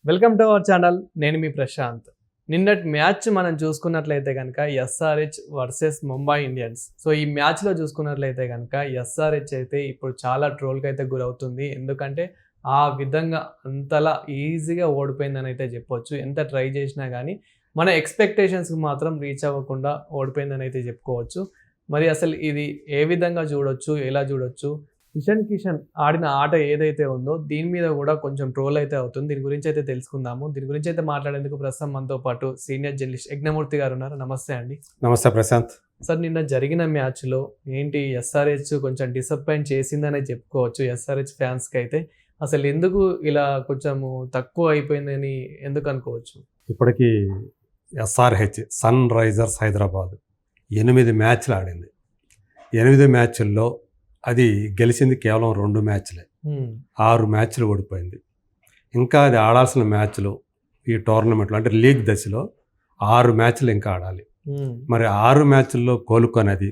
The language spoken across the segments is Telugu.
Welcome to our channel. నేను మీ ప్రశాంత్. నిన్నటి మ్యాచ్ మనం చూసుకున్నట్లయితే కనుక SRH versus Mumbai Indians. So ఈ మ్యాచ్లో చూసుకున్నట్లయితే కనుక ఎస్ఆర్హెచ్ అయితే ఇప్పుడు చాలా ట్రోల్కి అయితే గురవుతుంది. ఎందుకంటే ఆ విధంగా అంతలా ఈజీగా ఓడిపోయిందని అయితే చెప్పొచ్చు. ఎంత ట్రై చేసినా కానీ మన ఎక్స్పెక్టేషన్స్కి మాత్రం రీచ్ అవ్వకుండా ఓడిపోయిందని అయితే చెప్పుకోవచ్చు. మరి అసలు ఇది ఏ విధంగా చూడొచ్చు, ఎలా చూడొచ్చు, ఇషాన్ కిషన్ ఆడిన ఆట ఏదైతే ఉందో దీని మీద కూడా కొంచెం ట్రోల్ అయితే అవుతుంది. దీని గురించి అయితే తెలుసుకుందాము. దీని గురించి అయితే మాట్లాడేందుకు ప్రస్తుతం మనతో పాటు సీనియర్ జర్నలిస్ట్ యజ్ఞమూర్తి గారు ఉన్నారు. నమస్తే అండి. నమస్తే ప్రశాంత్. సార్, నిన్న జరిగిన మ్యాచ్లో ఏంటి ఎస్ఆర్హెచ్ కొంచెం డిసప్పాయింట్ చేసిందనే చెప్పుకోవచ్చు. ఎస్ఆర్హెచ్ ఫ్యాన్స్కి అయితే అసలు ఎందుకు ఇలా కొంచెము తక్కువ అయిపోయిందని ఎందుకు అనుకోవచ్చు? ఇప్పటికీ ఎస్ఆర్హెచ్ సన్ రైజర్స్ హైదరాబాద్ 8 మ్యాచ్లు ఆడింది. 8 మ్యాచ్ల్లో అది గెలిచింది కేవలం 2 మ్యాచ్లే. 6 మ్యాచ్లు ఓడిపోయింది. ఇంకా అది ఆడాల్సిన మ్యాచ్లు ఈ టోర్నమెంట్లో అంటే లీగ్ దశలో 6 మ్యాచ్లు ఇంకా ఆడాలి. మరి 6 మ్యాచ్ల్లో కోలుకొనేది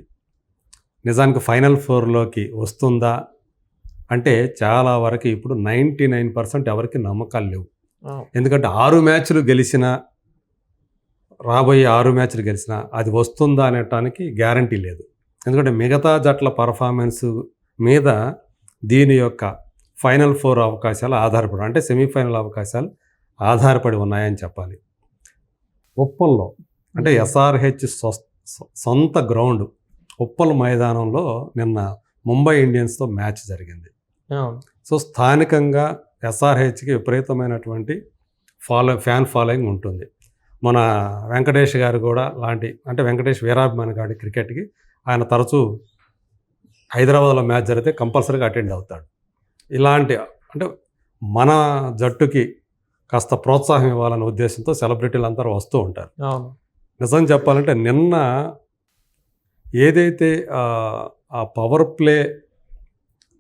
నిజానికి ఫైనల్ 4లోకి వస్తుందా అంటే చాలా వరకు ఇప్పుడు 99% ఎవరికి నమ్మకాలు లేవు. ఎందుకంటే 6 మ్యాచ్లు గెలిచినా, రాబోయే 6 మ్యాచ్లు గెలిచినా అది వస్తుందా అనటానికి గ్యారంటీ లేదు. ఎందుకంటే మిగతా జట్ల పర్ఫార్మెన్స్ మీద దీని యొక్క ఫైనల్ 4 అవకాశాలు ఆధారపడి అంటే సెమీఫైనల్ అవకాశాలు ఆధారపడి ఉన్నాయని చెప్పాలి. ఉప్పల్లో అంటే ఎస్ఆర్హెచ్ సొంత గ్రౌండ్ ఉప్పల్ మైదానంలో నిన్న ముంబై ఇండియన్స్తో మ్యాచ్ జరిగింది. సో స్థానికంగా ఎస్ఆర్హెచ్కి విపరీతమైనటువంటి ఫ్యాన్ ఫాలోయింగ్ ఉంటుంది. మన వెంకటేష్ గారు కూడా అంటే వెంకటేష్ వీరాభిమాని గారి క్రికెట్కి ఆయన తరచూ హైదరాబాద్లో మ్యాచ్ జరిగితే కంపల్సరీగా అటెండ్ అవుతాడు. ఇలాంటి అంటే మన జట్టుకి కాస్త ప్రోత్సాహం ఇవ్వాలనే ఉద్దేశంతో సెలబ్రిటీలు అందరూ వస్తూ ఉంటారు. నిజం చెప్పాలంటే నిన్న ఏదైతే ఆ పవర్ ప్లే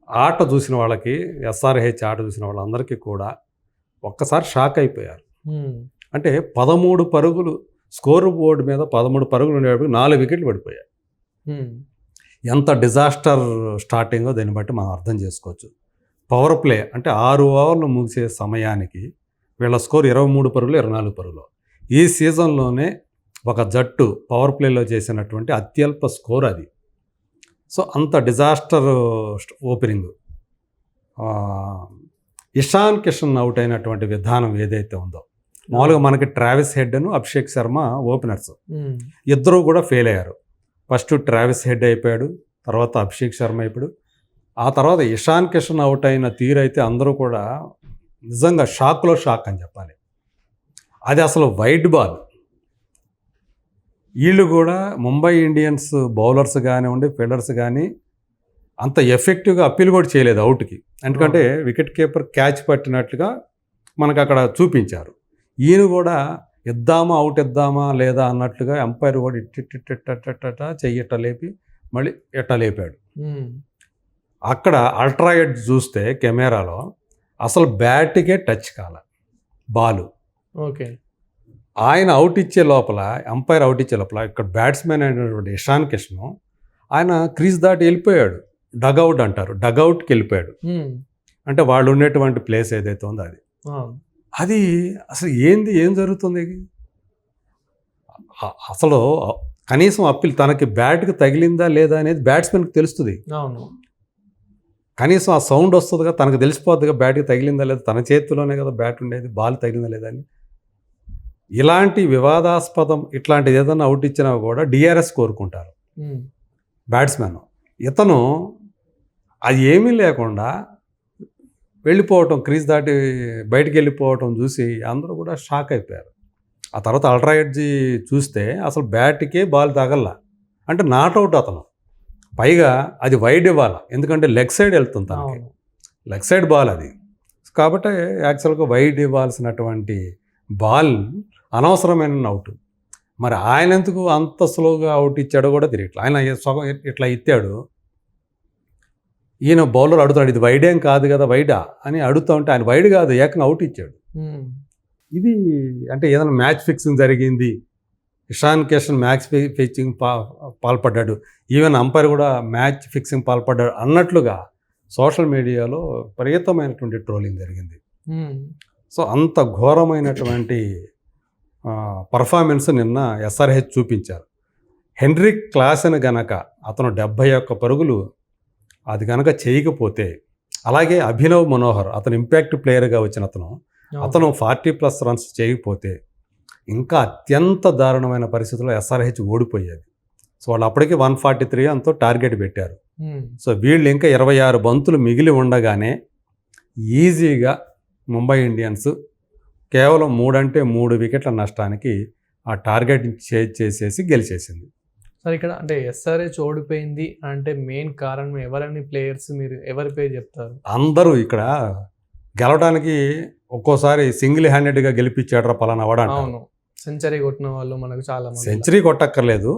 ఆట చూసిన వాళ్ళకి, ఎస్ఆర్హెచ్ ఆట చూసిన వాళ్ళందరికీ కూడా ఒక్కసారి షాక్ అయిపోయారు. అంటే 13 పరుగులు స్కోర్ బోర్డు మీద 13 పరుగులు ఉండేటప్పుడు 4 వికెట్లు పడిపోయాయి. ఎంత డిజాస్టర్ స్టార్టింగో దీన్ని బట్టి మనం అర్థం చేసుకోవచ్చు. పవర్ ప్లే అంటే 6 ఓవర్లు ముగిసే సమయానికి వీళ్ళ స్కోర్ 23 పరుగులు, 24 పరుగులు. ఈ సీజన్లోనే ఒక జట్టు పవర్ ప్లేలో చేసినటువంటి అత్యల్ప స్కోర్ అది. సో అంత disaster opening. Ishan Kishan out అయినటువంటి విధానం ఏదైతే ఉందో, మామూలుగా మనకి ట్రావిస్ హెడ్ను అభిషేక్ శర్మ ఓపెనర్స్ ఇద్దరూ కూడా ఫెయిల్ అయ్యారు. ఫస్ట్ ట్రావిస్ హెడ్ అయిపోయాడు, తర్వాత అభిషేక్ శర్మ అయిపోయాడు. ఆ తర్వాత ఇషాన్ కిషన్ అవుట్ అయిన తీరు అయితే అందరూ కూడా నిజంగా షాక్లో షాక్ అని చెప్పాలి. అది అసలు వైడ్ బాల్. వీళ్ళు కూడా ముంబై ఇండియన్స్ బౌలర్స్ కానివ్వండి, ఫీల్డర్స్ కానీ అంత ఎఫెక్టివ్గా అప్పీల్ కూడా చేయలేదు అవుట్కి. ఎందుకంటే వికెట్ కీపర్ క్యాచ్ పట్టినట్లుగా మనకు అక్కడ చూపించారు. ఈయన కూడా ఇద్దామా, అవుట్ ఇద్దామా లేదా అన్నట్లుగా ఎంపైర్ కూడా ఇట్ట చెయ్యట లేపి మళ్ళీ ఎట్ట లేపాడు. అక్కడ అల్ట్రా ఎడ్జ్ చూస్తే కెమెరాలో అసలు బ్యాట్కే టచ్ కాల బాలు. ఓకే, ఆయన అవుట్ ఇచ్చే లోపల, ఎంపైర్ అవుట్ ఇచ్చే లోపల ఇక్కడ బ్యాట్స్మెన్ అయినటువంటి ఇషాన్ కిషన్ ఆయన క్రీజ్ దాటి వెళ్ళిపోయాడు. డగౌట్ అంటారు, డగౌట్కి వెళ్ళిపోయాడు. అంటే వాళ్ళు ఉండేటువంటి ప్లేస్ ఏదైతే ఉందో అది అసలు ఏం జరుగుతుంది అసలు. కనీసం అప్పీల్ తనకి బ్యాట్కి తగిలిందా లేదా అనేది బ్యాట్స్మెన్కి తెలుస్తుంది. కనీసం ఆ సౌండ్ వస్తుందిగా, తనకు తెలిసిపోతుందిగా బ్యాట్కి తగిలిందా లేదా, తన చేతిలోనే కదా బ్యాట్ ఉండేది, బాల్ తగిలిందా లేదా అని. ఇలాంటి వివాదాస్పదం ఇట్లాంటిది ఏదైనా అవుట్ ఇచ్చినా కూడా డిఆర్ఎస్ కోరుకుంటారు బ్యాట్స్మెన్. ఇతను అది ఏమీ లేకుండా వెళ్ళిపోవటం, క్రీజ్ దాటి బయటికి వెళ్ళిపోవటం చూసి అందరూ కూడా షాక్ అయిపోయారు. ఆ తర్వాత అల్ట్రా ఎడ్జి చూస్తే అసలు బ్యాట్కే బాల్ తగల్లా, అంటే నాట్అవుట్ అతను. పైగా అది వైడ్ ఇవ్వాలి, ఎందుకంటే లెగ్ సైడ్ వెళ్తుంది తనకి, లెగ్ సైడ్ బాల్ అది. కాబట్టి యాక్చువల్గా వైడ్ ఇవ్వాల్సినటువంటి బాల్ అనవసరమైన అవుట్. మరి ఆయన ఎందుకు అంత స్లోగా అవుట్ ఇచ్చాడో కూడా తెలియట్లేదు. ఆయన సగం ఇట్లా ఇచ్చాడు. ఈయన బౌలర్ అడుగుతాడు, ఇది వైడేం కాదు కదా, వైడా అని అడుగుతూ ఉంటే ఆయన వైడ్ కాదు, ఏకంగా అవుట్ ఇచ్చాడు. ఇది అంటే ఏదైనా మ్యాచ్ ఫిక్సింగ్ జరిగింది, ఇషాన్ కిషన్ మ్యాచ్ ఫిక్సింగ్ పాల్పడ్డాడు, ఈవెన్ అంపైర్ కూడా మ్యాచ్ ఫిక్సింగ్ పాల్పడ్డాడు అన్నట్లుగా సోషల్ మీడియాలో విపరీతమైనటువంటి ట్రోలింగ్ జరిగింది. సో అంత ఘోరమైనటువంటి పర్ఫార్మెన్స్ నిన్న ఎస్ఆర్హెచ్ చూపించారు. హెన్రిక్ క్లాసెన్ గనక అతను 71 పరుగులు అది గనక చేయకపోతే, అలాగే అభినవ్ మనోహర్ అతను ఇంపాక్ట్ ప్లేయర్గా వచ్చిన అతను 40+ రన్స్ చేయకపోతే ఇంకా అత్యంత దారుణమైన పరిస్థితుల్లో ఎస్ఆర్హెచ్ ఓడిపోయేది. సో వాళ్ళు అప్పటికి 143 అంతో టార్గెట్ పెట్టారు. సో వీళ్ళు ఇంకా 26 బంతులు మిగిలి ఉండగానే ఈజీగా ముంబై ఇండియన్స్ కేవలం 3 వికెట్ల నష్టానికి ఆ టార్గెట్ చేజ్ చేసేసి గెలిచేసింది. సార్ ఇక్కడ అంటే ఎస్ఆర్హెచ్ ఓడిపోయింది అంటే మెయిన్ కారణం ఎవరని ప్లేయర్స్ మీరు ఎవరి పేరు చెప్తారు? అందరూ ఇక్కడ గెలవడానికి ఒక్కోసారి సింగిల్ హ్యాండెడ్గా గెలిపించాడు పలానా వాడు అంటారు. అవును, సెంచరీ కొట్టిన వాళ్ళు మనకు చాలా మంది. సెంచరీ కొట్టక్కర్లేదు.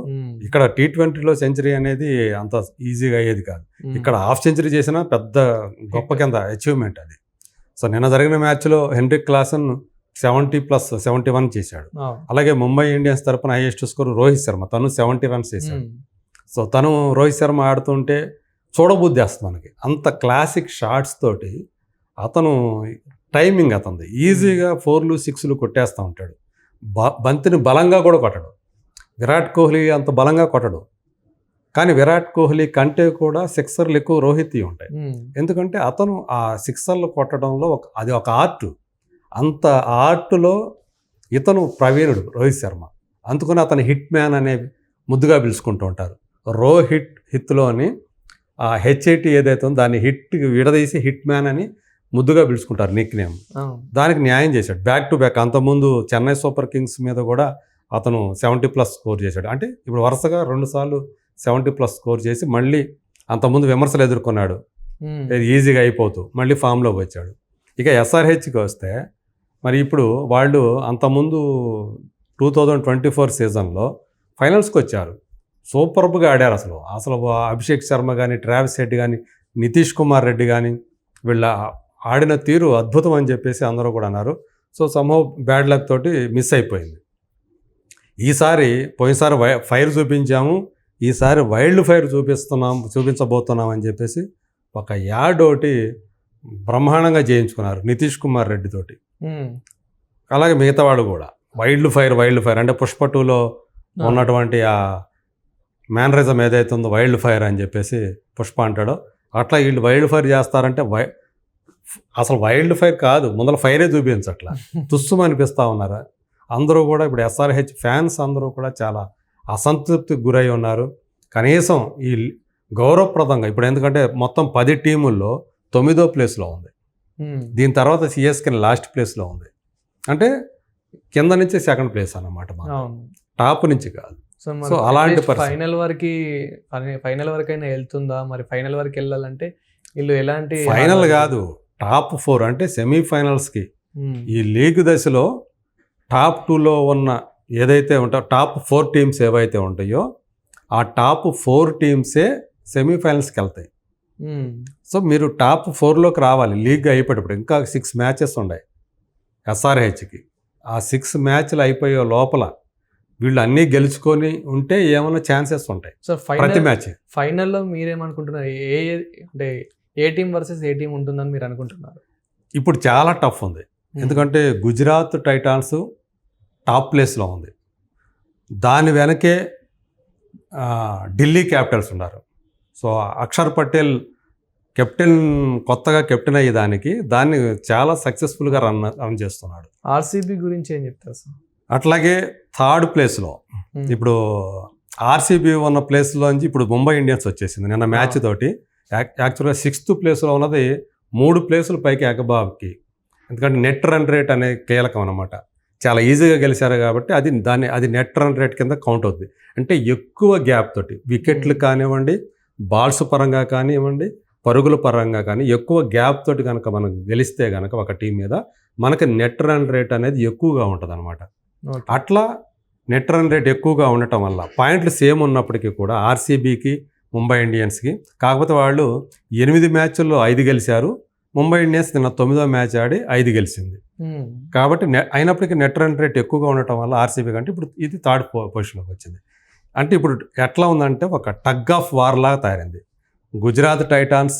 ఇక్కడ T20లో సెంచరీ అనేది అంత ఈజీగా అయ్యేది కాదు. ఇక్కడ హాఫ్ సెంచరీ చేసినా పెద్ద గొప్ప కింద అచీవ్మెంట్ అది. సో నిన్న జరిగిన మ్యాచ్లో హెన్రిక్ క్లాసెన్ 70+71 చేశాడు. అలాగే ముంబై ఇండియన్స్ తరపున హైయెస్ట్ స్కోర్ రోహిత్ శర్మ, తను 70 రన్స్ చేశాడు. సో తను రోహిత్ శర్మ ఆడుతుంటే చూడబుద్ధి వేస్తుంది మనకి. అంత క్లాసిక్ షాట్స్ తోటి అతను టైమింగ్ అతనిది ఈజీగా 4లు 6లు కొట్టేస్తూ ఉంటాడు. బంతిని బలంగా కూడా కొట్టడు. విరాట్ కోహ్లీ అంత బలంగా కొట్టడు. కానీ విరాట్ కోహ్లీ కంటే కూడా సిక్సర్లు ఎక్కువ రోహిత్ ఉంటాయి. ఎందుకంటే అతను ఆ సిక్సర్లు కొట్టడంలో అది ఒక ఆర్ట్. అంత ఆర్ట్లో ఇతను ప్రవీణుడు రోహిత్ శర్మ. అందుకని అతను హిట్ మ్యాన్ అనే ముద్దుగా పిలుచుకుంటూ ఉంటారు. హిత్లోని ఆ HIT ఏదైతే ఉందో దాన్ని హిట్ విడదీసి హిట్ మ్యాన్ అని ముద్దుగా పిలుచుకుంటారు నిక్ నేమ్. దానికి న్యాయం చేశాడు. బ్యాక్ టు బ్యాక్ అంతకుముందు చెన్నై సూపర్ కింగ్స్ మీద కూడా అతను 70+ స్కోర్ చేశాడు. అంటే ఇప్పుడు వరుసగా 2 సార్లు 70+ స్కోర్ చేసి మళ్ళీ అంతకుముందు విమర్శలు ఎదుర్కొన్నాడు. ఈజీగా అయిపోతూ మళ్ళీ ఫామ్లోకి వచ్చాడు. ఇక ఎస్ఆర్హెచ్కి వస్తే మరి ఇప్పుడు వాళ్ళు అంతకుముందు 2024 సీజన్లో ఫైనల్స్కి వచ్చారు. సూపర్బ్గా ఆడారు. అసలు అభిషేక్ శర్మ కానీ, ట్రావిస్ హెడ్ కానీ, నితీష్ కుమార్ రెడ్డి కానీ వీళ్ళ ఆడిన తీరు అద్భుతం అని చెప్పేసి అందరూ కూడా అన్నారు. సో సమ్హౌ బ్యాడ్ లక్ తోటి మిస్ అయిపోయింది. పోయినసారి ఫైర్ చూపించాము, ఈసారి వైల్డ్ ఫైర్ చూపించబోతున్నాం అని చెప్పేసి ఒక యాడ్ ఒకటి బ్రహ్మాండంగా చేయించుకున్నారు నితీష్ కుమార్ రెడ్డి తోటి. అలాగే మిగతా వాళ్ళు కూడా వైల్డ్ ఫైర్ అంటే పుష్ప 2లో ఉన్నటువంటి ఆ మేనరిజం ఏదైతే ఉందో వైల్డ్ ఫైర్ అని చెప్పేసి పుష్ప అంటాడో అట్లా వీళ్ళు వైల్డ్ ఫైర్ చేస్తారంటే అసలు వైల్డ్ ఫైర్ కాదు, ముందర ఫైరే చూపించట్లా, తుస్సుమ అనిపిస్తూ ఉన్నారు అందరూ కూడా. ఇప్పుడు ఎస్ఆర్హెచ్ ఫ్యాన్స్ అందరూ కూడా చాలా అసంతృప్తికి గురై ఉన్నారు. కనీసం ఈ గౌరవప్రదంగా ఇప్పుడు ఎందుకంటే మొత్తం 10 టీముల్లో 9వ ప్లేస్లో ఉంది. దీని తర్వాత CSK లాస్ట్ ప్లేస్లో ఉంది. అంటే కింద నుంచి సెకండ్ ప్లేస్ అన్నమాట, టాప్ నుంచి కాదు. సో అలాంటి ఫైనల్ వరకైనా వెళ్తుందా? మరి ఫైనల్ వరకు వెళ్ళాలంటే వీళ్ళు ఎలాంటి ఫైనల్ కాదు, టాప్ 4 అంటే సెమీఫైనల్స్కి. ఈ లీగ్ దశలో టాప్ 2లో ఉన్న ఏదైతే ఉంటాయో టాప్ 4 టీమ్స్ ఏవైతే ఉంటాయో ఆ టాప్ 4 టీమ్సే సెమీఫైనల్స్కి వెళ్తాయి. సో మీరు టాప్ 4లోకి రావాలి. లీగ్ అయిపోయేటప్పుడు ఇంకా 6 మ్యాచెస్ ఉన్నాయి ఎస్ఆర్హెచ్కి. ఆ 6 మ్యాచ్లు అయిపోయే లోపల వీళ్ళు అన్నీ గెలుచుకొని ఉంటే ఏమైనా ఛాన్సెస్ ఉంటాయి. సో ప్రతి మ్యాచ్ ఫైనల్లో మీరేమనుకుంటున్నారు? అంటే ఏ టీం వర్సెస్ ఏ టీం ఉంటుందని మీరు అనుకుంటున్నారు? ఇప్పుడు చాలా టఫ్ ఉంది. ఎందుకంటే గుజరాత్ టైటాన్స్ టాప్ ప్లేస్లో ఉంది. దాని వెనకే ఢిల్లీ క్యాపిటల్స్ ఉన్నారు. సో అక్షర్ పటేల్ కొత్తగా కెప్టెన్ అయ్యేదానికి దాన్ని చాలా సక్సెస్ఫుల్గా రన్ చేస్తున్నాడు. ఆర్సీబీ గురించి ఏం చెప్తారు సార్? అట్లాగే 3rd ప్లేస్లో ఇప్పుడు ఆర్సీబీ ఉన్న ప్లేస్లోంచి ఇప్పుడు ముంబై ఇండియన్స్ వచ్చేసింది నిన్న మ్యాచ్ తోటి. యాక్చువల్గా 6th ప్లేస్లో ఉన్నది 3 ప్లేసులు పైకి ఎగబాకి. ఎందుకంటే నెట్ రన్ రేట్ అనేది కీలకం అనమాట. చాలా ఈజీగా గెలిచారు కాబట్టి అది నెట్ రన్ రేట్ కింద కౌంట్ అవుతుంది. అంటే ఎక్కువ గ్యాప్ తోటి వికెట్లు కానివ్వండి, బాల్స్ పరంగా కానివ్వండి, పరుగుల పరంగా కానీ ఎక్కువ గ్యాప్ తోటి కనుక మనం గెలిస్తే కనుక ఒక టీం మీద మనకి నెట్ రన్ రేట్ అనేది ఎక్కువగా ఉంటుంది అనమాట. అట్లా నెట్ రన్ రేట్ ఎక్కువగా ఉండటం వల్ల పాయింట్లు సేమ్ ఉన్నప్పటికీ కూడా ఆర్సీబీకి ముంబై ఇండియన్స్కి, కాకపోతే వాళ్ళు 8 మ్యాచ్ల్లో 5 గెలిచారు. ముంబై ఇండియన్స్ నిన్న 9వ మ్యాచ్ ఆడి 5 గెలిచింది. కాబట్టి అయినప్పటికీ నెట్ రన్ రేట్ ఎక్కువగా ఉండటం వల్ల ఆర్సీబీ కంటే ఇప్పుడు ఇది 3rd పొజిషన్లోకి వచ్చింది. అంటే ఇప్పుడు ఎట్లా ఉందంటే ఒక టగ్ ఆఫ్ వార్ లాగా తయారైంది. గుజరాత్ టైటాన్స్,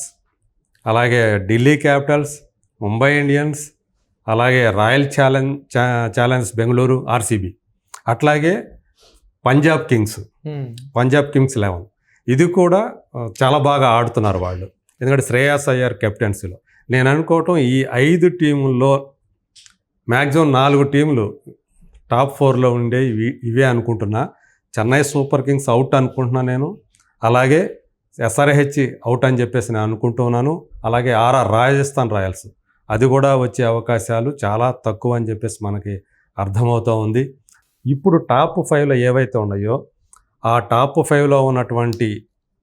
అలాగే ఢిల్లీ క్యాపిటల్స్, ముంబై ఇండియన్స్, అలాగే రాయల్ ఛాలెంజ్ బెంగళూరు ఆర్సీబీ, అట్లాగే పంజాబ్ కింగ్స్ 11 ఇది కూడా చాలా బాగా ఆడుతున్నారు వాళ్ళు. ఎందుకంటే శ్రేయాస్ అయ్యర్ కెప్టెన్సీలో. నేను అనుకోవటం ఈ 5 టీముల్లో మ్యాక్సిమం 4 టీంలు టాప్ 4లో ఉండే ఇవే అనుకుంటున్నా. చెన్నై సూపర్ కింగ్స్ అవుట్ అనుకుంటున్నా నేను. అలాగే ఎస్ఆర్హెచ్ అవుట్ అని చెప్పేసి నేను అనుకుంటున్నాను. అలాగే రాజస్థాన్ రాయల్స్ అది కూడా వచ్చే అవకాశాలు చాలా తక్కువ అని చెప్పేసి మనకి అర్థమవుతూ ఉంది. ఇప్పుడు టాప్ 5లో ఏవైతే ఉన్నాయో ఆ టాప్ 5లో ఉన్నటువంటి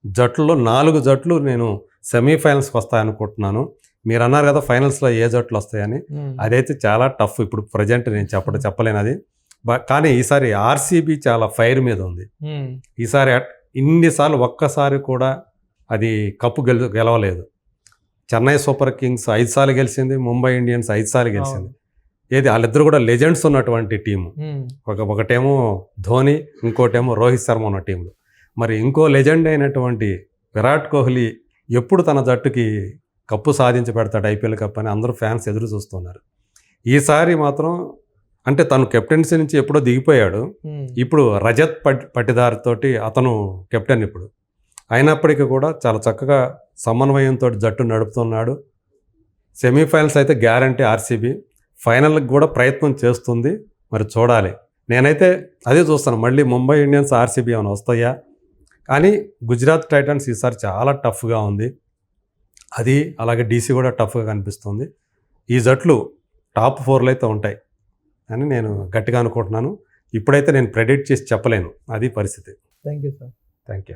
జట్లలో 4 జట్లు నేను సెమీఫైనల్స్కి వస్తాయనుకుంటున్నాను. మీరు అన్నారు కదా ఫైనల్స్లో ఏ జట్లు వస్తాయని. అదైతే చాలా టఫ్ ఇప్పుడు ప్రజెంట్ నేను చెప్పలేను అది. కానీ ఈసారి ఆర్సీబీ చాలా ఫైర్ మీద ఉంది. ఈసారి ఇన్నిసార్లు ఒక్కసారి కూడా అది కప్పు గెలవలేదు. చెన్నై సూపర్ కింగ్స్ 5 సార్లు గెలిచింది, ముంబై ఇండియన్స్ 5 సార్లు గెలిచింది. ఏది వాళ్ళిద్దరు కూడా లెజెండ్స్ ఉన్నటువంటి టీము. ఒకటేమో ధోని, ఇంకోటేమో రోహిత్ శర్మ ఉన్న టీంలు. మరి ఇంకో లెజెండ్ అయినటువంటి విరాట్ కోహ్లీ ఎప్పుడు తన జట్టుకి కప్పు సాధించి పెడతాడు ఐపీఎల్ కప్ అని అందరూ ఫ్యాన్స్ ఎదురు చూస్తున్నారు. ఈసారి మాత్రం అంటే తను కెప్టెన్సీ నుంచి ఎప్పుడో దిగిపోయాడు. ఇప్పుడు రజత్ పటిదార్ తోటి అతను కెప్టెన్ ఇప్పుడు. అయినప్పటికీ కూడా చాలా చక్కగా సమన్వయంతో జట్టు నడుపుతున్నాడు. సెమీఫైనల్స్ అయితే గ్యారంటీ ఆర్సీబీ. ఫైనల్కి కూడా ప్రయత్నం చేస్తుంది. మరి చూడాలి. నేనైతే అదే చూస్తాను, మళ్ళీ ముంబై ఇండియన్స్ ఆర్సీబీ ఏమైనా వస్తాయా కానీ. గుజరాత్ టైటన్స్ ఈసారి చాలా టఫ్గా ఉంది. అది అలాగే డీసీ కూడా టఫ్గా కనిపిస్తుంది. ఈ జట్లు టాప్ 4లో అయితే ఉంటాయి అని నేను గట్టిగా అనుకుంటున్నాను. ఇప్పుడైతే నేను ప్రెడిక్ట్ చేసి చెప్పలేను, అది పరిస్థితి. Thank you sir. Thank you.